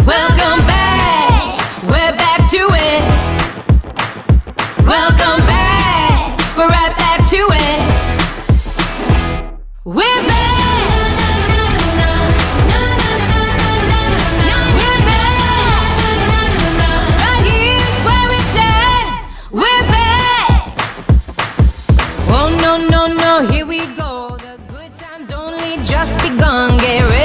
Welcome back, we're back to it. Welcome back, we're right back to it. We're back. We're back. Right here's where it's at. We're back. Oh no, no, no, here we go. The good times only just begun. Get ready.